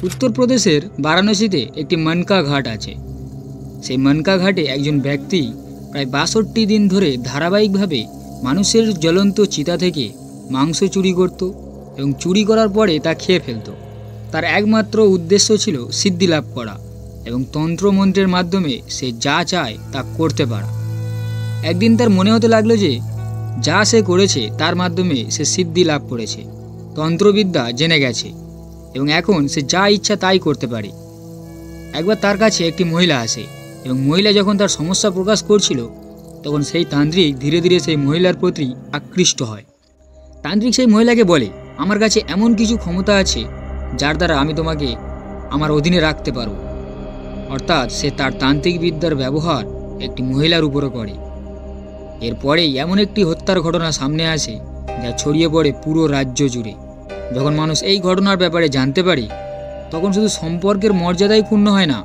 উত্তরপ্রদেশের বারাণসীতে একটি মনকা ঘাট আছে। সেই মনকা ঘাটে একজন ব্যক্তি প্রায় ৬২ দিন ধরে ধারাবাহিকভাবে মানুষের জ্বলন্ত চিতা থেকে মাংস চুরি করত এবং চুরি করার পরে তা খেয়ে ফেলত। তার একমাত্র উদ্দেশ্য ছিল সিদ্ধি লাভ করা এবং তন্ত্রমন্ত্রের মাধ্যমে সে যা চায় তা করতে পারা। একদিন তার মনে হতে লাগলো যে যা সে করেছে তার মাধ্যমে সে সিদ্ধি লাভ করেছে, তন্ত্রবিদ্যা জেনে গেছে এবং এখন সে যা ইচ্ছা তাই করতে পারে। একবার তার কাছে একটি মহিলা আসে এবং মহিলা যখন তার সমস্যা প্রকাশ করছিল তখন সেই তান্ত্রিক ধীরে ধীরে সেই মহিলার প্রতি আকৃষ্ট হয়। তান্ত্রিক সেই মহিলাকে বলে, আমার কাছে এমন কিছু ক্ষমতা আছে যার দ্বারা আমি তোমাকে আমার অধীনে রাখতে পারব। অর্থাৎ সে তার তান্ত্রিক বিদ্যার ব্যবহার একটি মহিলার উপরে করে। এরপরেই এমন একটি হত্যার ঘটনা সামনে আসে যা ছড়িয়ে পড়ে পুরো রাজ্য জুড়ে। যখন মানুষ এই ঘটনার ব্যাপারে জানতে পারে তখন শুধু সম্পর্কের মর্যাদাই ক্ষুণ্ণ হয় না,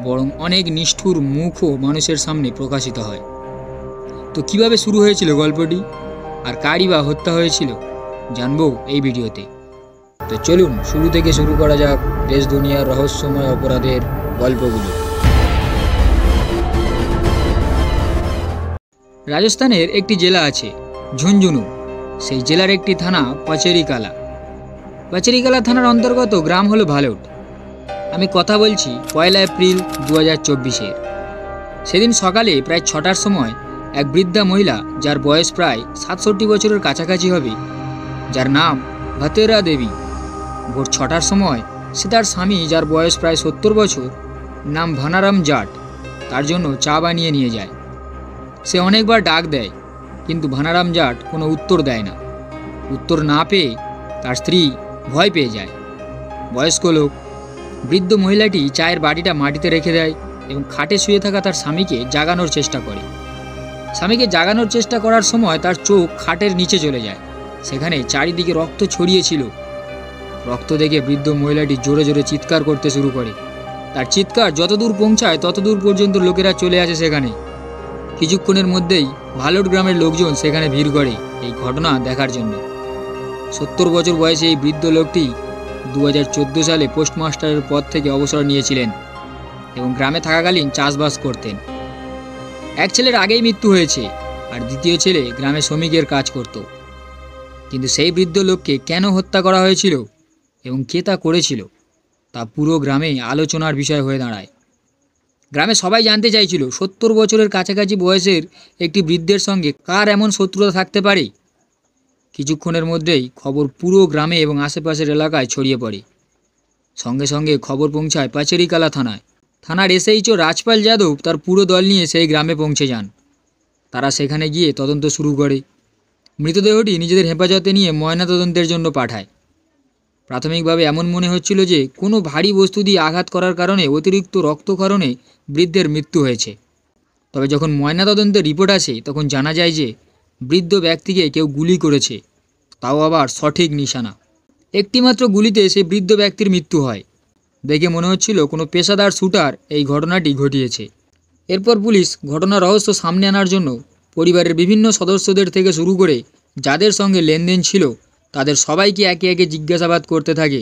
বরং অনেক নিষ্ঠুর মুখও মানুষের সামনে প্রকাশিত হয়। তো কিভাবে শুরু হয়েছিল গল্পটি আর কারই বা হত্যা হয়েছিল জানবো এই ভিডিওতে। তো চলুন শুরু থেকে শুরু করা যাক দেশ দুনিয়ার রহস্যময় অপরাধের গল্পগুলো। রাজস্থানের একটি জেলা আছে ঝুনঝুনু। সেই জেলার একটি থানা পাচেরিকালা। পাচেরিকালা থানার অন্তর্গত গ্রাম হলো ভালোট। আমি কথা বলছি ১ এপ্রিল ২০২৪-এর। সেদিন সকালে প্রায় ৬টার সময় এক বৃদ্ধা মহিলা, যার বয়স প্রায় ৬৭ বছরের কাছাকাছি হবে, যার নাম ভাতেরা দেবী, ভোর ৬টার সময় সে তার স্বামী, যার বয়স প্রায় ৭০ বছর, নাম ভানারাম জাট, তার জন্য চা বানিয়ে নিয়ে যায়। সে অনেকবার ডাক দেয় কিন্তু ভানারাম জাট কোনো উত্তর দেয় না। উত্তর না পেয়ে তার স্ত্রী ভয় পেয়ে যায়। বয়স্ক লোক বৃদ্ধ মহিলাটি চায়ের বাটিটা মাটিতে রেখে দেয় এবং খাটে শুয়ে থাকা তার স্বামীকে জাগানোর চেষ্টা করে। স্বামীকে জাগানোর চেষ্টা করার সময় তার চোখ খাটের নিচে চলে যায়। সেখানে চারিদিকে রক্ত ছড়িয়েছিল। রক্ত দেখে বৃদ্ধ মহিলাটি জোরে জোরে চিৎকার করতে শুরু করে। তার চিৎকার যতদূর পৌঁছায় ততদূর পর্যন্ত লোকেরা চলে আসে সেখানে। কিছুক্ষণের মধ্যেই ভালোট গ্রামের লোকজন সেখানে ভিড় করে এই ঘটনা দেখার জন্য। ৭০ বছর বয়সে এই বৃদ্ধ লোকটি ২০১৪ সালে পোস্টমাস্টারের পদ থেকে অবসর নিয়েছিলেন এবং গ্রামে থাকাকালীন চাষবাস করতেন। এক ছেলের আগেই মৃত্যু হয়েছে আর দ্বিতীয় ছেলে গ্রামে শ্রমিকের কাজ করত। কিন্তু সেই বৃদ্ধ লোককে কেন হত্যা করা হয়েছিল এবং কে তা করেছিল তা পুরো গ্রামে আলোচনার বিষয় হয়ে দাঁড়ায়। গ্রামে সবাই জানতে চাইছিল ৭০ বছরের কাছাকাছি বয়সের একটি বৃদ্ধের সঙ্গে কার এমন শত্রুতা থাকতে পারে। কিছুক্ষণের মধ্যেই খবর পুরো গ্রামে এবং আশেপাশের এলাকায় ছড়িয়ে পড়ে। সঙ্গে সঙ্গে খবর পৌঁছায় পাচেরিকালা থানায়। থানার এসএইচও রাজপাল যাদব তার পুরো দল নিয়ে সেই গ্রামে পৌঁছে যান। তারা সেখানে গিয়ে তদন্ত শুরু করে। মৃতদেহটি নিজেদের হেফাজতে নিয়ে ময়নাতদন্তের জন্য পাঠায়। প্রাথমিকভাবে এমন মনে হচ্ছিল যে কোনো ভারী বস্তু দিয়ে আঘাত করার কারণে অতিরিক্ত রক্তক্ষরণে বৃদ্ধের মৃত্যু হয়েছে। তবে যখন ময়নাতদন্তের রিপোর্ট আসে তখন জানা যায় যে বৃদ্ধ ব্যক্তিকে কেউ গুলি করেছে, তাও আবার সঠিক নিশানা। একটিমাত্র গুলিতে সেই বৃদ্ধ ব্যক্তির মৃত্যু হয়। দেখে মনে হচ্ছিল কোনো পেশাদার শুটার এই ঘটনাটি ঘটিয়েছে। এরপর পুলিশ ঘটনার রহস্য সামনে আনার জন্য পরিবারের বিভিন্ন সদস্যদের থেকে শুরু করে যাদের সঙ্গে লেনদেন ছিল তাদের সবাইকে একে একে জিজ্ঞাসাবাদ করতে থাকে।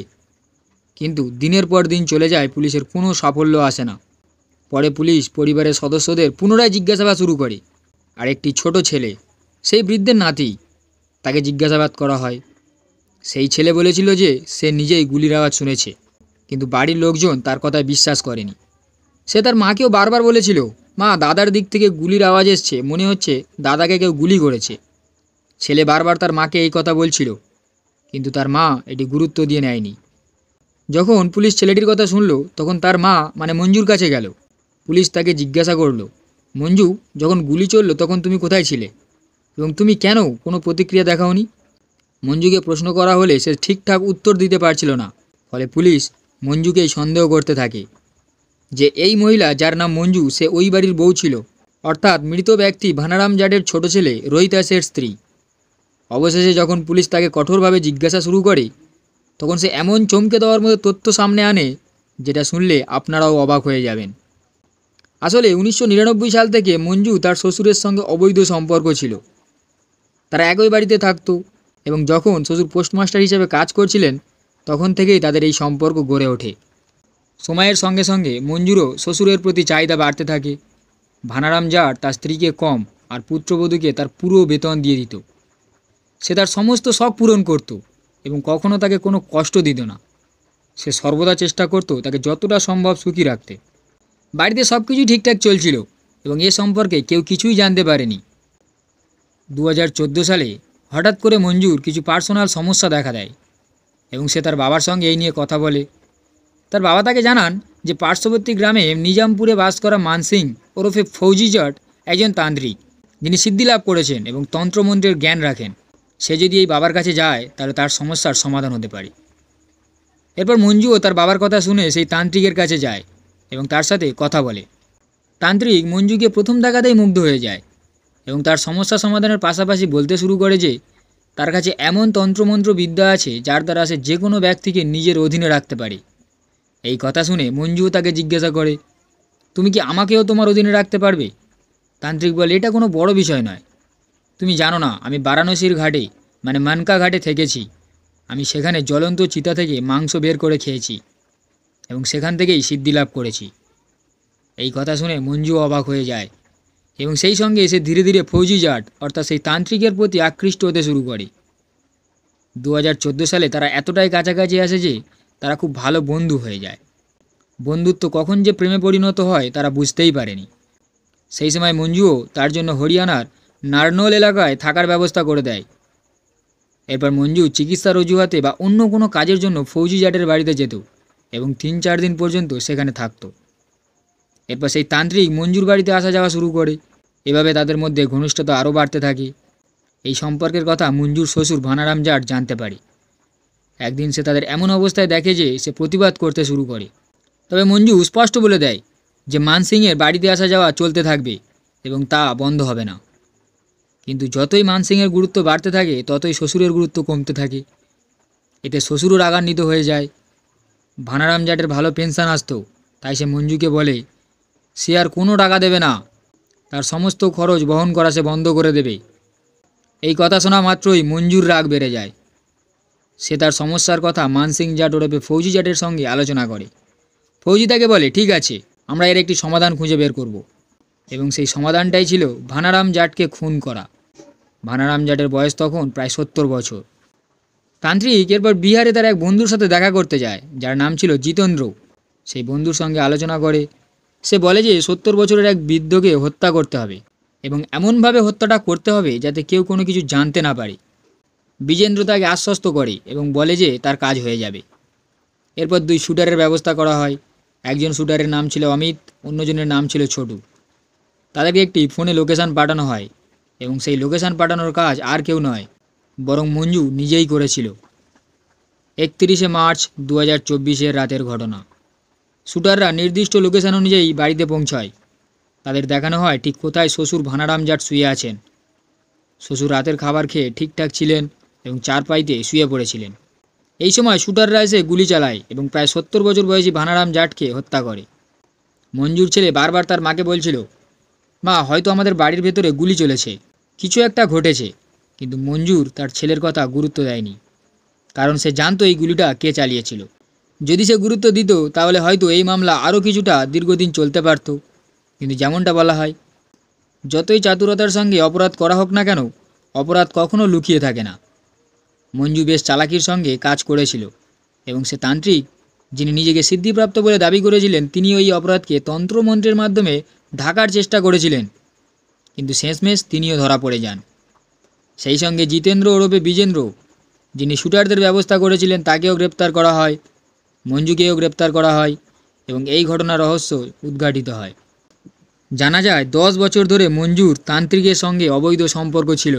কিন্তু দিনের পর দিন চলে যায়, পুলিশের কোনো সাফল্য আসে না। পরে পুলিশ পরিবারের সদস্যদের পুনরায় জিজ্ঞাসাবাদ শুরু করে। আর একটি ছোট ছেলে, সেই বৃদ্ধের নাতি, তাকে জিজ্ঞাসাবাদ করা হয়। সেই ছেলে বলেছিল যে সে নিজেই গুলির আওয়াজ শুনেছে, কিন্তু বাড়ির লোকজন তার কথায় বিশ্বাস করেনি। সে তার মাকেও বারবার বলেছিল, মা, দাদার দিক থেকে গুলির আওয়াজ এসছে, মনে হচ্ছে দাদাকে কেউ গুলি করেছে। ছেলে বারবার তার মাকে এই কথা বলছিল, কিন্তু তার মা এটি গুরুত্ব দিয়ে নেয়নি। যখন পুলিশ ছেলেটির কথা শুনল তখন তার মা মানে মঞ্জুর কাছে গেল। পুলিশ তাকে জিজ্ঞাসা করলো, মঞ্জু, যখন গুলি চলল তখন তুমি কোথায় ছিলে এবং তুমি কেন কোনো প্রতিক্রিয়া দেখাওনি? মঞ্জুকে প্রশ্ন করা হলে সে ঠিকঠাক উত্তর দিতে পারছিল না। ফলে পুলিশ মঞ্জুকেই সন্দেহ করতে থাকে যে এই মহিলা, যার নাম মঞ্জু, সে ওই বাড়ির বউ ছিল, অর্থাৎ মৃত ব্যক্তি ভানারাম জাটের ছোট ছেলে রোহিতাসের স্ত্রী। অবশেষে যখন পুলিশ তাকে কঠোরভাবে জিজ্ঞাসা শুরু করে তখন সে এমন চমকে দেওয়ার মতো তথ্য সামনে আনে যেটা শুনলে আপনারাও অবাক হয়ে যাবেন। আসলে ১৯৯৯ সাল থেকে মঞ্জু তার শ্বশুরের সঙ্গে অবৈধ সম্পর্ক ছিল। তারা একই বাড়িতে থাকতো এবং যখন শ্বশুর পোস্টমাস্টার হিসেবে কাজ করছিলেন তখন থেকেই তাদের এই সম্পর্ক গড়ে ওঠে। সময়ের সঙ্গে সঙ্গে মঞ্জুরও শ্বশুরের প্রতি চাহিদা বাড়তে থাকে। ভানারাম জাট তার স্ত্রীকে কম আর পুত্রবধূকে তার পুরো বেতন দিয়ে দিত। সে তার সমস্ত শখ পূরণ করত এবং কখনও তাকে কোনো কষ্ট দিত না। সে সর্বদা চেষ্টা করত তাকে যতটা সম্ভব সুখী রাখতে। বাড়িতে সব কিছুই ঠিকঠাক চলছিল এবং এ সম্পর্কে কেউ কিছুই জানতে পারেনি। 2014 সালে হঠাৎ করে মঞ্জুর কিছু পার্সোনাল সমস্যা দেখা দেয় এবং সে তার বাবার সঙ্গে এই নিয়ে কথা বলে। তার বাবা তাকে জানান যে পার্শ্ববর্তী গ্রামে নিজামপুরে বাস করা মানসিং ওরফে ফৌজি জট একজন তান্ত্রিক, যিনি সিদ্ধি লাভ করেছেন এবং তন্ত্রমন্ত্রের জ্ঞান রাখেন। সে যদি এই বাবার কাছে যায় তাহলে তার সমস্যার সমাধান হতে পারে। এরপর মঞ্জুও তার বাবার কথা শুনে সেই তান্ত্রিকের কাছে যায় এবং তার সাথে কথা বলে। তান্ত্রিক মঞ্জুকে প্রথম দেখাতেই মুগ্ধ হয়ে যায় এবং তার সমস্যা সমাধানের পাশাপাশি বলতে শুরু করে যে তার কাছে এমন তন্ত্রমন্ত্র বিদ্যা আছে যার দ্বারা সে যে কোনো ব্যক্তিকে নিজের অধীনে রাখতে পারে। এই কথা শুনে মঞ্জুও তাকে জিজ্ঞাসা করে, তুমি কি আমাকেও তোমার অধীনে রাখতে পারবে? তান্ত্রিক বলে, এটা কোনো বড় বিষয় নয়। তুমি জানো না, আমি বারাণসীর ঘাটে মানে মানকা ঘাটে থেকেছি। আমি সেখানে জ্বলন্ত চিতা থেকে মাংস বের করে খেয়েছি এবং সেখান থেকেই সিদ্ধি লাভ করেছি। এই কথা শুনে মঞ্জু অবাক হয়ে যায় এবং সেই সঙ্গে সে ধীরে ধীরে ফৌজি জাট অর্থাৎ সেই তান্ত্রিকের প্রতি আকৃষ্ট হতে শুরু করে। 2014 সালে তারা এতটাই কাছাকাছি আসে যে তারা খুব ভালো বন্ধু হয়ে যায়। বন্ধুত্ব কখন যে প্রেমে পরিণত হয় তারা বুঝতেই পারেনি। সেই সময় মঞ্জুও তার জন্য হরিয়ানার নারনোল এলাকায় থাকার ব্যবস্থা করে দেয়। এরপর মঞ্জু চিকিৎসার অজুহাতে বা অন্য কোনো কাজের জন্য ফৌজি জাটের বাড়িতে যেত এবং 3-4 দিন পর্যন্ত সেখানে থাকত। এরপর সেই তান্ত্রিক মঞ্জুর বাড়িতে আসা যাওয়া শুরু করে। এভাবে তাদের মধ্যে ঘনিষ্ঠতা আরও বাড়তে থাকে। এই সম্পর্কের কথা মঞ্জুর শ্বশুর ভানারাম জাট জানতে পারে। একদিন সে তাদের এমন অবস্থায় দেখে যে সে প্রতিবাদ করতে শুরু করে। তবে মঞ্জু স্পষ্ট বলে দেয় যে মানসিংয়ের বাড়িতে আসা যাওয়া চলতে থাকবে এবং তা বন্ধ হবে না। কিন্তু যতই মানসিংয়ের গুরুত্ব বাড়তে থাকে ততই শ্বশুরের গুরুত্ব কমতে থাকে। এতে শ্বশুরও রাগান্বিত হয়ে যায়। ভানারাম জাটের ভালো পেনশন আসতো, তাই সে মঞ্জুকে বলে সে আর কোনো টাকা দেবে না, তার সমস্ত খরচ বহন করা সে বন্ধ করে দেবে। এই কথা শোনা মাত্রই মঞ্জুর রাগ বেড়ে যায়। সে তার সমস্যার কথা মানসিং জাট ওরফে ফৌজি জাটের সঙ্গে আলোচনা করে। ফৌজি তাকে বলে, ঠিক আছে, আমরা এর একটি সমাধান খুঁজে বের করব। এবং সেই সমাধানটাই ছিল ভানারাম জাটকে খুন করা। ভানারাম জাটের বয়স তখন প্রায় 70 বছর। তান্ত্রিক এরপর বিহারে তার এক বন্ধুর সাথে দেখা করতে যায়, যার নাম ছিল জিতেন্দ্র। সেই বন্ধুর সঙ্গে আলোচনা করে সে বলে যে 70 বছরের এক বৃদ্ধকে হত্যা করতে হবে এবং এমনভাবে হত্যাটা করতে হবে যাতে কেউ কোনো কিছু জানতে না পারে। বিজেন্দ্র তাকে আশ্বস্ত করে এবং বলে যে তার কাজ হয়ে যাবে। এরপর 2 শুটারের ব্যবস্থা করা হয়। একজন শুটারের নাম ছিল অমিত, অন্যজনের নাম ছিল ছোটু। তাদেরকে একটি ফোনে লোকেশান পাঠানো হয় এবং সেই লোকেশান পাঠানোর কাজ আর কেউ নয় বরং মঞ্জু নিজেই করেছিল। 31শে মার্চ 2024 রাতের ঘটনা। শুটাররা নির্দিষ্ট লোকেশান অনুযায়ী বাড়িতে পৌঁছায়। তাদের দেখানো হয় ঠিক কোথায় শ্বশুর ভানারাম জাট শুয়ে আছেন। শ্বশুর রাতের খাবার খেয়ে ঠিকঠাক ছিলেন এবং চারপাইতে শুয়ে পড়েছিলেন। এই সময় শুটাররা এসে গুলি চালায় এবং প্রায় 70 বছর বয়সী ভানারাম জাটকে হত্যা করে। মঞ্জুর ছেলে বারবার তার মাকে বলছিল, মা, হয়তো আমাদের বাড়ির ভেতরে গুলি চলেছে, কিছু একটা ঘটেছে। কিন্তু মঞ্জুর তার ছেলের কথা গুরুত্ব দেয়নি, কারণ সে জানতো এই গুলিটা কে চালিয়েছিল। যদি সে গুরুত্ব দিত তাহলে হয়তো এই মামলা আরও কিছুটা দীর্ঘদিন চলতে পারত। কিন্তু যেমনটা বলা হয়, যতই চাতুরতার সঙ্গে অপরাধ করা হোক না কেন, অপরাধ কখনো লুকিয়ে থাকে না। মঞ্জু বেশ চালাকির সঙ্গে কাজ করেছিল এবং সে তান্ত্রিক, যিনি নিজেকে সিদ্ধিপ্রাপ্ত বলে দাবি করেছিলেন, তিনি ওই অপরাধকে তন্ত্রমন্ত্রের মাধ্যমে ঢাকার চেষ্টা করেছিলেন। কিন্তু শেষমেশ তিনিও ধরা পড়ে যান। সেই সঙ্গে জিতেন্দ্র ওরফে বিজেন্দ্র, যিনি শুটারদের ব্যবস্থা করেছিলেন, তাকেও গ্রেপ্তার করা হয়। মঞ্জুকেও গ্রেপ্তার করা হয় এবং এই ঘটনার রহস্য উদ্ঘাটিত হয়। জানা যায় 10 বছর ধরে মঞ্জুর তান্ত্রিকের সঙ্গে অবৈধ সম্পর্ক ছিল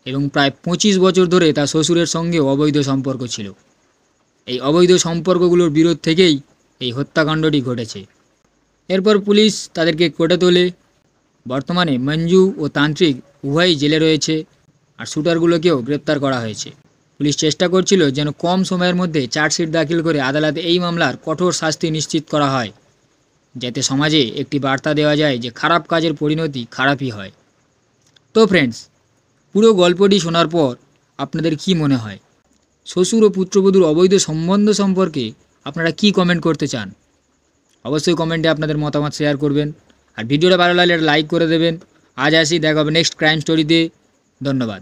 এবং প্রায় 25 বছর ধরে তার শ্বশুরের সঙ্গেও অবৈধ সম্পর্ক ছিল। এই অবৈধ সম্পর্কগুলোর বিরোধ থেকেই এই হত্যাকাণ্ডটি ঘটেছে। এরপর পুলিশ তাদেরকে কোর্টে তোলে। বর্তমানে মঞ্জু ও তান্ত্রিক উভয়ই জেলে রয়েছে আর শুটারগুলোকেও গ্রেপ্তার করা হয়েছে। পুলিশ চেষ্টা করছিল যেন কম সময়ের মধ্যে চার্জশিট দাখিল করে আদালতে এই মামলার কঠোর শাস্তি নিশ্চিত করা হয়, যাতে সমাজে একটি বার্তা দেওয়া যায় যে খারাপ কাজের পরিণতি খারাপই হয়। তো ফ্রেন্ডস, পুরো গল্পটি শোনার পর আপনাদের কি মনে হয়? শ্বশুর ও পুত্রবধূর অবৈধ সম্বন্ধ সম্পর্কে আপনারা কি কমেন্ট করতে চান? অবশ্যই কমেন্টে আপনাদের মতামত শেয়ার করবেন। আর ভিডিওটা ভালো লাগলে লাইক করে দেবেন। আজ আসি, দেখা হবে নেক্সট ক্রাইম স্টোরিতে। ধন্যবাদ।